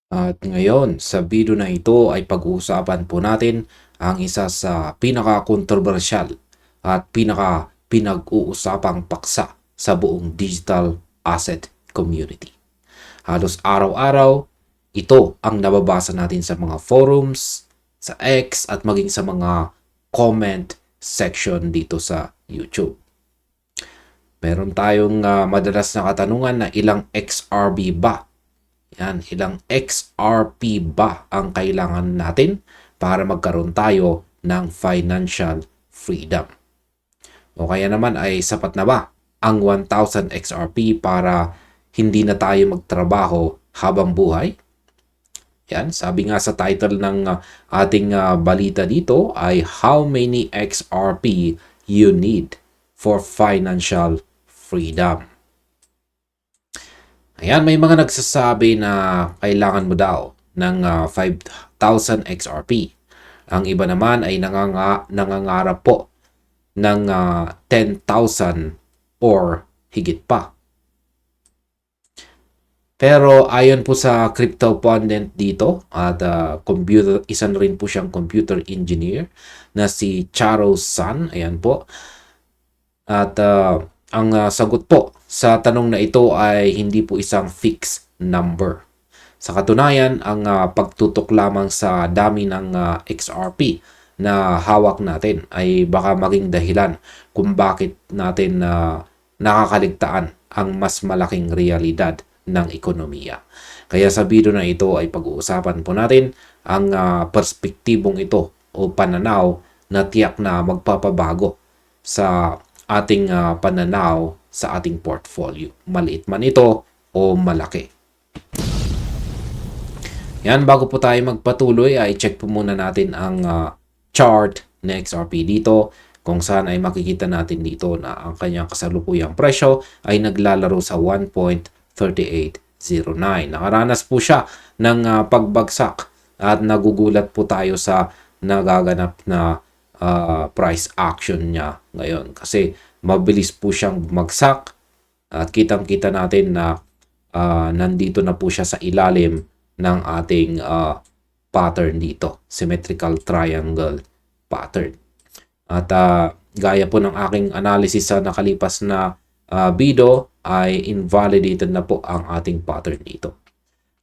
At ngayon, sa video na ito ay pag-uusapan po natin ang isa sa pinaka-kontrobersyal at pinag-uusapang paksa sa buong digital asset community. Halos araw-araw, ito ang nababasa natin sa mga forums, sa X at maging sa mga comment section dito sa YouTube. Meron tayong madalas na katanungan na ilang XRP ba? Yan, ilang XRP ba ang kailangan natin para magkaroon tayo ng financial freedom? O kaya naman ay sapat na ba ang 1,000 XRP para hindi na tayo magtrabaho habang buhay? Yan, sabi nga sa title ng ating balita dito ay How many XRP you need for financial freedom? Ayan, may mga nagsasabi na kailangan mo daw ng 5,000 XRP. Ang iba naman ay nangangarap po ng 10,000 or higit pa. Pero ayon po sa crypto pundit dito at isa na rin po siyang computer engineer na si Charo San. Ayan po. At ang sagot po sa tanong na ito ay hindi po isang fixed number. Sa katunayan, ang pagtutok lamang sa dami ng XRP na hawak natin ay baka maging dahilan kung bakit natin nakakaligtaan ang mas malaking realidad ng ekonomiya. Kaya sa video na ito ay pag-uusapan po natin ang perspektibong ito o pananaw na tiyak na magpapabago sa ating pananaw sa ating portfolio. Maliit man ito o malaki. Yan, bago po tayo magpatuloy ay check po muna natin ang chart ng XRP dito kung saan ay makikita natin dito na ang kanyang kasalukuyang presyo ay naglalaro sa 1.3809. Nakaranas po siya ng pagbagsak at nagugulat po tayo sa nagaganap na price action niya ngayon kasi mabilis po siyang bumagsak at kitang-kita natin na nandito na po siya sa ilalim ng ating pattern dito, symmetrical triangle pattern. At gaya po ng aking analysis sa nakalipas na video ay invalidated na po ang ating pattern dito.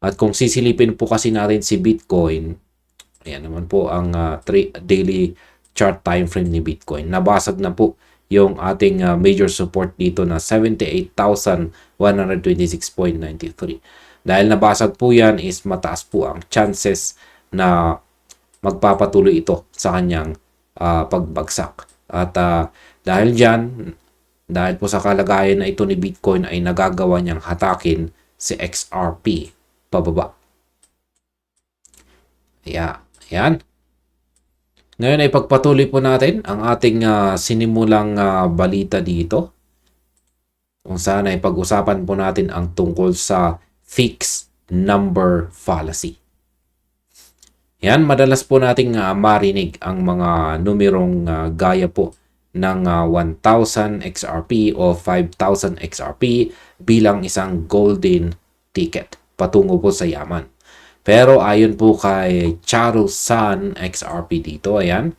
At kung sisilipin po kasi natin si Bitcoin, ayan naman po ang daily chart time frame ni Bitcoin. Nabasag na po yung ating major support dito na 78,126.93. Dahil nabasag po yan is mataas po ang chances na magpapatuloy ito sa kanyang pagbagsak. At dahil dyan, dahil po sa kalagayan na ito ni Bitcoin ay nagagawa niyang hatakin si XRP pababa. Ayan. Ngayon ay pagpatuloy po natin ang ating sinimulang balita dito. Kung saan ay pag-usapan po natin ang tungkol sa fixed number fallacy. Yan, madalas po nating marinig ang mga numerong gaya po ng 1,000 XRP o 5,000 XRP bilang isang golden ticket patungo po sa yaman. Pero ayon po kay Charo San XRP dito, ayan,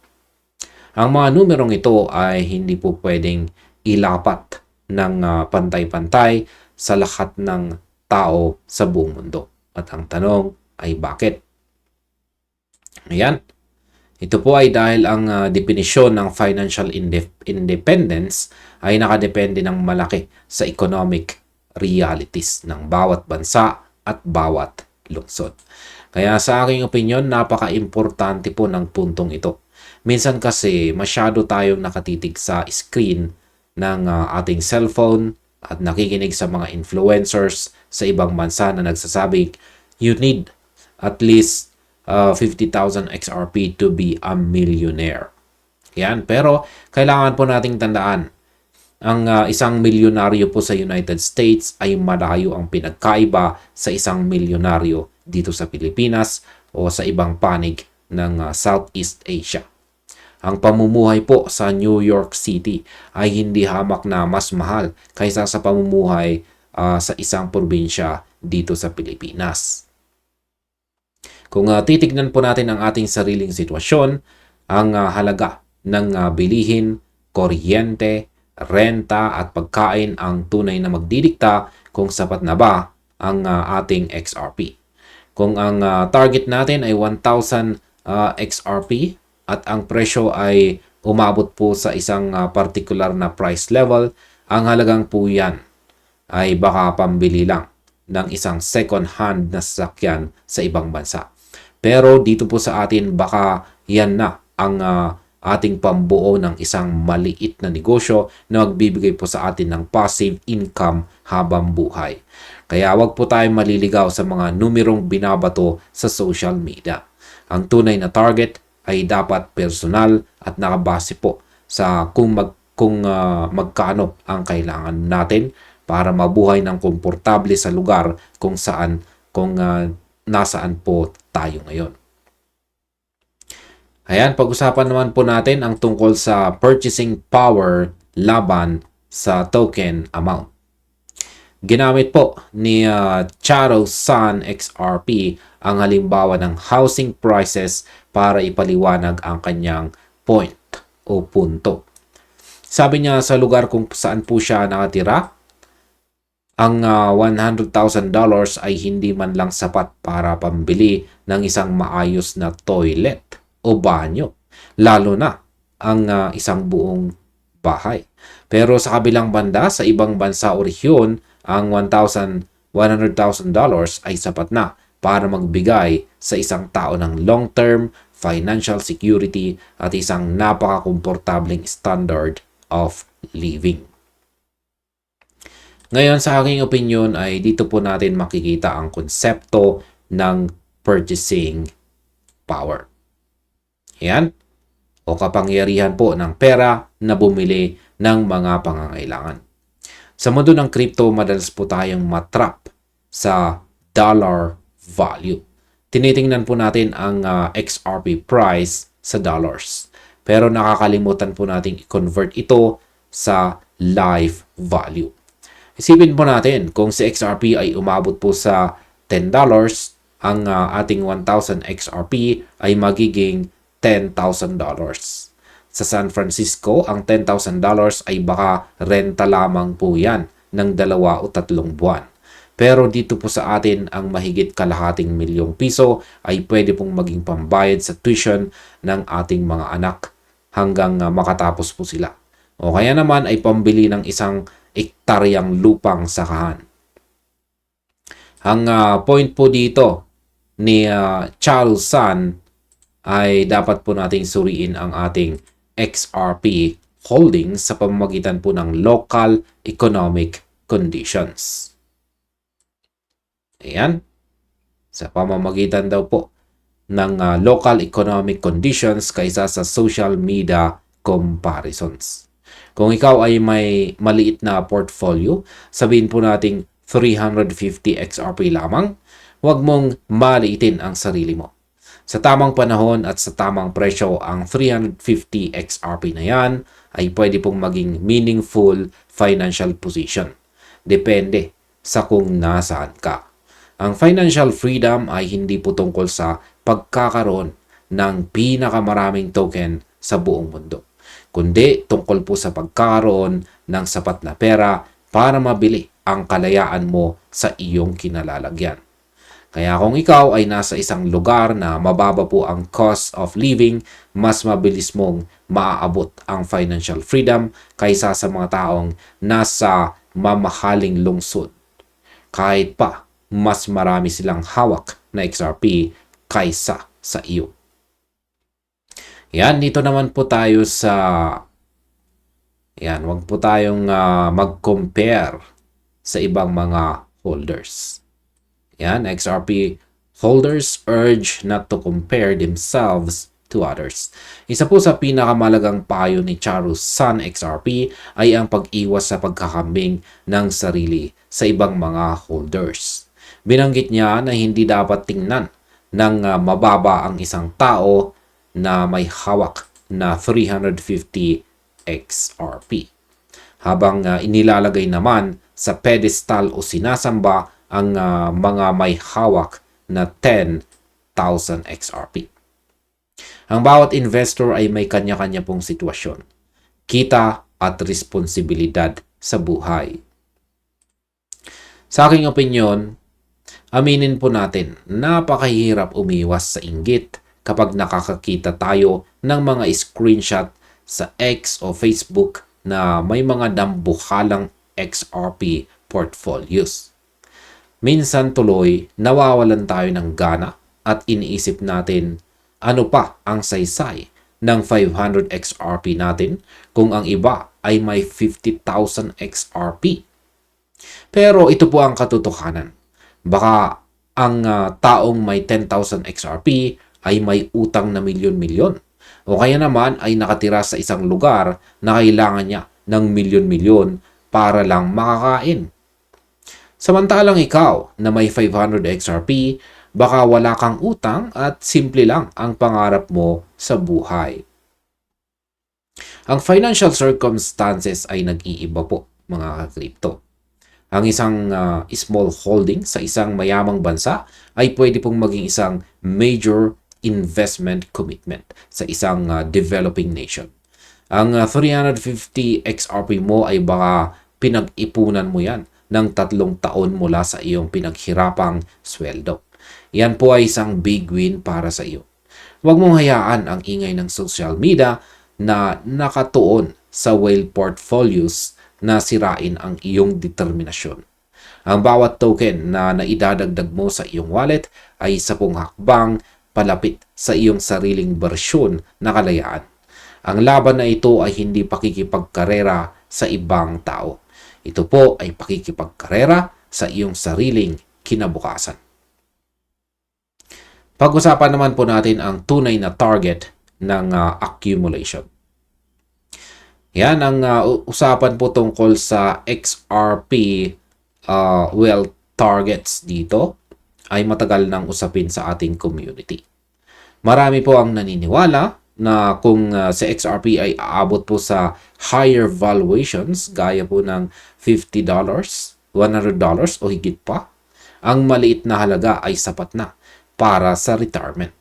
ang mga numerong ito ay hindi po pwedeng ilapat ng pantay-pantay sa lahat ng tao sa buong mundo. At ang tanong ay bakit? Ayan. Ito po ay dahil ang definisyon ng financial independence ay nakadepende ng malaki sa economic realities ng bawat bansa at bawat lungsod. Kaya sa aking opinyon, napaka-importante po ng puntong ito. Minsan kasi masyado tayong nakatitig sa screen ng ating cellphone at nakikinig sa mga influencers sa ibang bansa na nagsasabi, you need at least 50,000 XRP to be a millionaire. Yan, pero kailangan po nating tandaan, ang isang milyonaryo po sa United States ay malayo ang pinagkaiba sa isang milyonaryo dito sa Pilipinas o sa ibang panig ng Southeast Asia. Ang pamumuhay po sa New York City ay hindi hamak na mas mahal kaysa sa pamumuhay sa isang probinsya dito sa Pilipinas. Kung titignan po natin ang ating sariling sitwasyon, ang halaga ng bilihin, kuryente, renta at pagkain ang tunay na magdidikta kung sapat na ba ang ating XRP. Kung ang target natin ay 1,000 XRP at ang presyo ay umabot po sa isang particular na price level, ang halagang po yan ay baka pambili lang ng isang second-hand na sasakyan sa ibang bansa. Pero dito po sa atin, baka yan na ang ating pambuo ng isang maliit na negosyo na magbibigay po sa atin ng passive income habang buhay. Kaya wag po tayong maliligaw sa mga numerong binabato sa social media. Ang tunay na target ay dapat personal at nakabase po sa kung magkano ang kailangan natin para mabuhay ng komportable sa lugar kung nasaan po tayo ngayon. Ayan, pag-usapan naman po natin ang tungkol sa purchasing power laban sa token amount. Ginamit po ni Charo San XRP ang halimbawa ng housing prices para ipaliwanag ang kanyang point o punto. Sabi niya sa lugar kung saan po siya nakatira, ang $100,000 ay hindi man lang sapat para pambili ng isang maayos na toilet o banyo, lalo na ang isang buong bahay. Pero sa kabilang banda, sa ibang bansa o rehiyon, ang $100,000 ay sapat na para magbigay sa isang tao ng long-term financial security at isang napaka-komportabling standard of living. Ngayon, sa aking opinion ay dito po natin makikita ang konsepto ng purchasing power. Yan. O kapangyarihan po ng pera na bumili ng mga pangangailangan. Sa mundo ng crypto, madalas po tayong matrap sa dollar value. Tinitingnan po natin ang XRP price sa dollars. Pero nakakalimutan po natin i-convert ito sa live value. Isipin po natin, kung si XRP ay umabot po sa $10, ang ating 1,000 XRP ay magiging $10,000. Sa San Francisco, ang $10,000 ay baka renta lamang po yan ng 2 o 3 buwan. Pero dito po sa atin, ang mahigit kalahating milyong piso ay pwede pong maging pambayad sa tuition ng ating mga anak hanggang makatapos po sila. O kaya naman ay pambili ng isang ektaryang lupang sakahan. Ang point po dito ni Charles San ay dapat po nating suriin ang ating XRP holdings sa pamamagitan po ng local economic conditions. Ayan. Sa pamamagitan daw po ng local economic conditions kaysa sa social media comparisons. Kung ikaw ay may maliit na portfolio, sabihin po nating 350 XRP lamang, huwag mong maliitin ang sarili mo. Sa tamang panahon at sa tamang presyo, ang 350 XRP na yan ay pwede pong maging meaningful financial position. Depende sa kung nasaan ka. Ang financial freedom ay hindi po tungkol sa pagkakaroon ng pinakamaraming token sa buong mundo, kundi tungkol po sa pagkakaroon ng sapat na pera para mabili ang kalayaan mo sa iyong kinalalagyan. Kaya kung ikaw ay nasa isang lugar na mababa po ang cost of living, mas mabilis mong maaabot ang financial freedom kaysa sa mga taong nasa mamahaling lungsod. Kahit pa mas marami silang hawak na XRP kaysa sa iyo. Yan, dito naman po tayo sa... Yan, wag po tayong mag-compare sa ibang mga holders. Yan, XRP holders urge not to compare themselves to others. Isa po sa pinakamalagang payo ni Charo San XRP ay ang pag-iwas sa pagkakambing ng sarili sa ibang mga holders. Binanggit niya na hindi dapat tingnan ng mababa ang isang tao na may hawak na 350 XRP. Habang inilalagay naman sa pedestal o sinasamba ang mga may hawak na 10 50,000 XRP. Ang bawat investor ay may kanya-kanya pong sitwasyon, kita at responsibilidad sa buhay. Sa aking opinyon, aminin po natin, napakahirap umiwas sa inggit kapag nakakakita tayo ng mga screenshot sa X o Facebook na may mga dambuhalang XRP portfolios. Minsan tuloy, nawawalan tayo ng gana at iniisip natin ano pa ang saysay ng 500 XRP natin kung ang iba ay may 50,000 XRP. Pero ito po ang katotohanan. Baka ang taong may 10,000 XRP ay may utang na milyon-milyon. O kaya naman ay nakatira sa isang lugar na kailangan niya ng milyon-milyon para lang makakain. Samantalang ikaw na may 500 XRP, baka wala kang utang at simple lang ang pangarap mo sa buhay. Ang financial circumstances ay nag-iiba po, mga ka-crypto. Ang isang small holding sa isang mayamang bansa ay pwede pong maging isang major investment commitment sa isang developing nation. Ang 350 XRP mo ay baka pinag-ipunan mo yan ng 3 taon mula sa iyong pinaghirapang sweldo. Yan po ay isang big win para sa iyo. Huwag mong hayaan ang ingay ng social media na nakatuon sa whale portfolios na sirain ang iyong determinasyon. Ang bawat token na naidadagdag mo sa iyong wallet ay isa pong hakbang palapit sa iyong sariling bersyon na kalayaan. Ang laban na ito ay hindi pakikipagkarera sa ibang tao. Ito po ay pakikipagkarera sa iyong sariling kinabukasan. Pag-usapan naman po natin ang tunay na target ng accumulation. Yan ang usapan po tungkol sa XRP wealth targets dito ay matagal nang usapin sa ating community. Marami po ang naniniwala na kung sa XRP ay aabot po sa higher valuations gaya po ng $50, $100 o higit pa, ang maliit na halaga ay sapat na para sa retirement.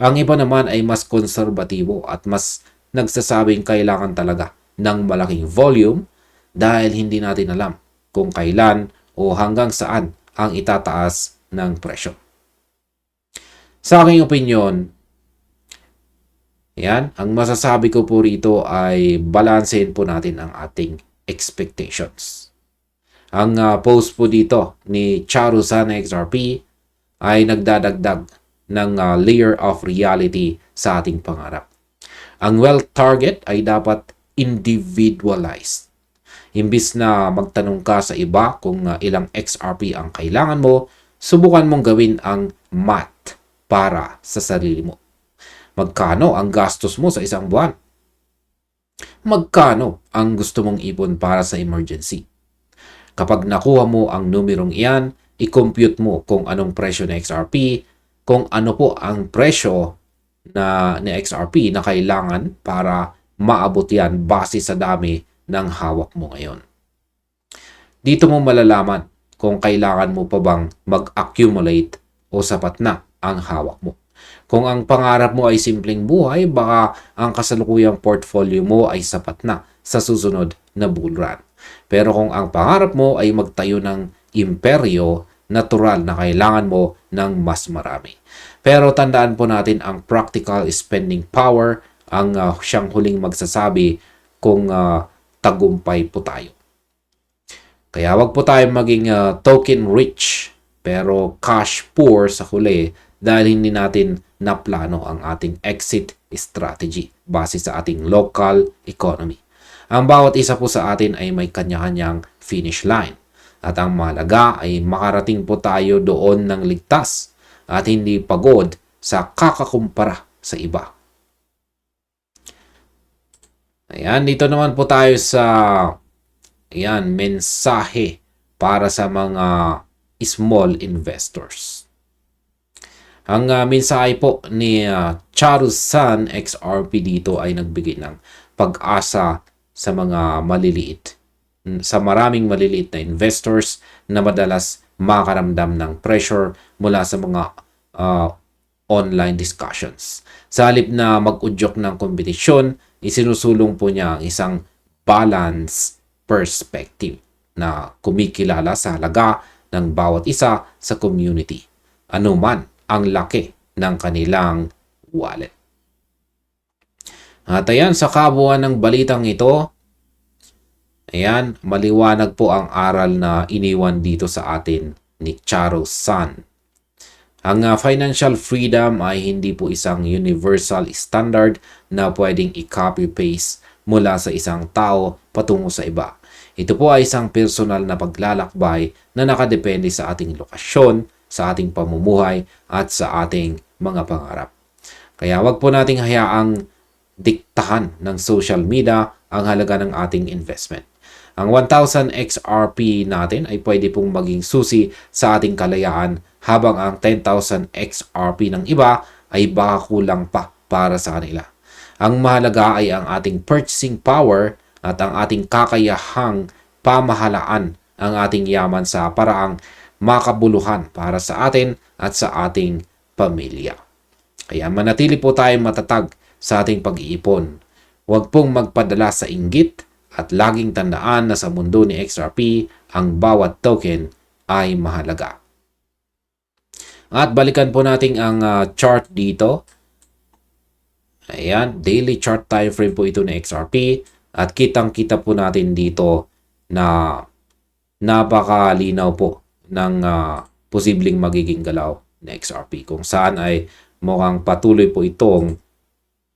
Ang iba naman ay mas konserbatibo at mas nagsasabing kailangan talaga ng malaking volume dahil hindi natin alam kung kailan o hanggang saan ang itataas ng presyo. Sa aking opinyon, yan, ang masasabi ko po rito ay balansehin po natin ang ating expectations. Ang post po dito ni Charu-san XRP ay nagdadagdag ng layer of reality sa ating pangarap. Ang wealth target ay dapat individualized. Imbis na magtanong ka sa iba kung ilang XRP ang kailangan mo, subukan mong gawin ang math para sa sarili mo. Magkano ang gastos mo sa isang buwan? Magkano ang gusto mong ipon para sa emergency? Kapag nakuha mo ang numerong iyan, i-compute mo kung anong presyo ng XRP, kung ano po ang presyo na ni XRP na kailangan para maabot yan base sa dami ng hawak mo ngayon. Dito mo malalaman kung kailangan mo pa bang mag-accumulate o sapat na ang hawak mo. Kung ang pangarap mo ay simpleng buhay, baka ang kasalukuyang portfolio mo ay sapat na sa susunod na bull run. Pero kung ang pangarap mo ay magtayo ng imperyo, natural na kailangan mo ng mas marami. Pero tandaan po natin ang practical spending power ang siyang huling magsasabi kung tagumpay po tayo. Kaya wag po tayo maging token rich pero cash poor sa huli dahil hindi natin naplano ang ating exit strategy base sa ating local economy. Ang bawat isa po sa atin ay may kanya-kanyang finish line. At ang mahalaga ay makarating po tayo doon ng ligtas at hindi pagod sa kakakumpara sa iba. Ayan, dito naman po tayo sa mensahe para sa mga small investors. Ang mensahe po ni Charu-san XRP dito ay nagbigay ng pag-asa sa mga maliliit. Sa maraming maliliit na investors na madalas makaramdam ng pressure mula sa mga online discussions. Sa halip na mag-udyok ng kompetisyon, isinusulong po niya ang isang balanced perspective na kumikilala sa halaga ng bawat isa sa community, anuman ang laki ng kanilang wallet. At ayan, sa kabuuan ng balitang ito, ayan, maliwanag po ang aral na iniwan dito sa atin ni Charles Sun. Ang financial freedom ay hindi po isang universal standard na pwedeng i-copy-paste mula sa isang tao patungo sa iba. Ito po ay isang personal na paglalakbay na nakadepende sa ating lokasyon, sa ating pamumuhay, at sa ating mga pangarap. Kaya wag po nating hayaang diktahan ng social media ang halaga ng ating investment. Ang 1,000 XRP natin ay pwede pong maging susi sa ating kalayaan, habang ang 10,000 XRP ng iba ay baka kulang pa para sa kanila. Ang mahalaga ay ang ating purchasing power at ang ating kakayahang pamahalaan ang ating yaman sa paraang makabuluhan para sa atin at sa ating pamilya. Kaya manatili po tayong matatag sa ating pag-iipon. Huwag pong magpadala sa inggit at laging tandaan na sa mundo ni XRP, ang bawat token ay mahalaga. At balikan po natin ang chart dito. Ayan, daily chart time frame po ito ng XRP. At kitang-kita po natin dito na napakalinaw po ng posibleng magiging galaw ng XRP. Kung saan ay mukhang patuloy po itong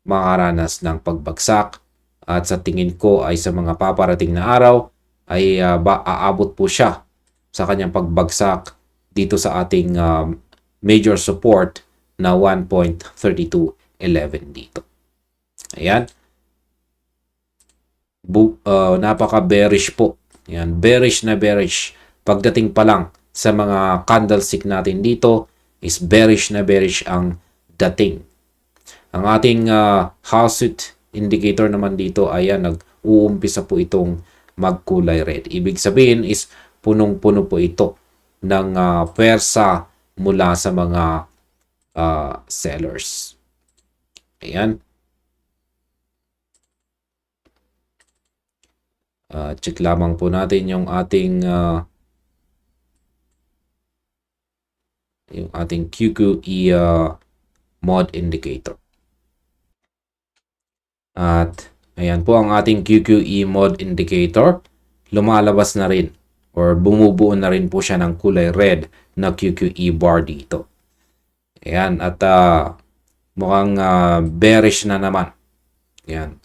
makaranas ng pagbagsak. At sa tingin ko ay sa mga paparating na araw ay aabot po siya sa kanyang pagbagsak dito sa ating major support na 1.3211 dito. Ayan. Napaka-bearish po. Ayan, bearish na bearish. Pagdating pa lang sa mga candlestick natin dito is bearish na bearish ang dating. Ang ating Howsett indicator naman dito, ayan, nag-uumpisa po itong magkulay red. Ibig sabihin is punong-puno po ito ng pwersa mula sa mga sellers. Ayan. Check lamang po natin yung ating QQE mod indicator. At ayan po ang ating QQE mod indicator. Lumalabas na rin or bumubuo na rin po siya ng kulay red na QQE bar dito. Ayan, at mukhang bearish na naman. Ayan.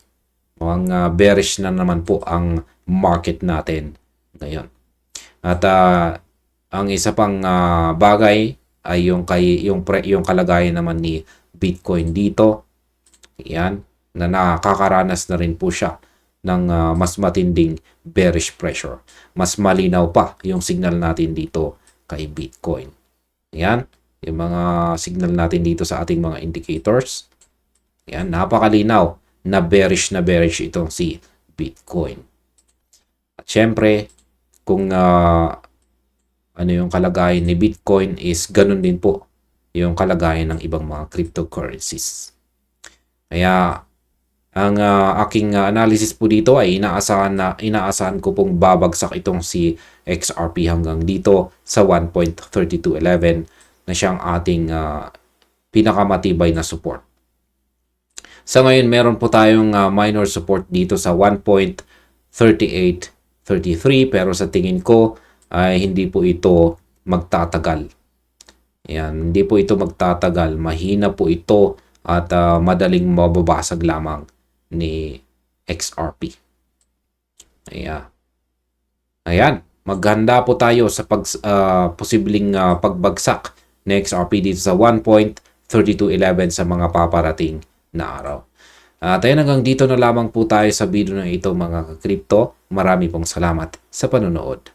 Mukhang bearish na naman po ang market natin ngayon. At ang isa pang bagay ay yung kalagayan naman ni Bitcoin dito. Ayan, na nakakaranas na rin po siya ng mas matinding bearish pressure. Mas malinaw pa yung signal natin dito kay Bitcoin. Ayan, yung mga signal natin dito sa ating mga indicators. Ayan, napakalinaw na bearish itong si Bitcoin. At syempre, kung ano yung kalagayan ni Bitcoin is ganun din po yung kalagayan ng ibang mga cryptocurrencies. Kaya ang aking analysis po dito ay inaasahan ko pong babagsak itong si XRP hanggang dito sa 1.3211 na siyang ating pinakamatibay na support. Sa ngayon, meron po tayong minor support dito sa 1.3833 pero sa tingin ko ay hindi po ito magtatagal. Ayan, hindi po ito magtatagal. Mahina po ito at madaling mababasag lamang ni XRP. Ayan, maghanda po tayo sa posibleng pagbagsak ni XRP dito sa 1.3211 sa mga paparating na araw. At ayan, hanggang dito na lamang po tayo sa video na ito mga ka-crypto. Marami pong salamat sa panonood.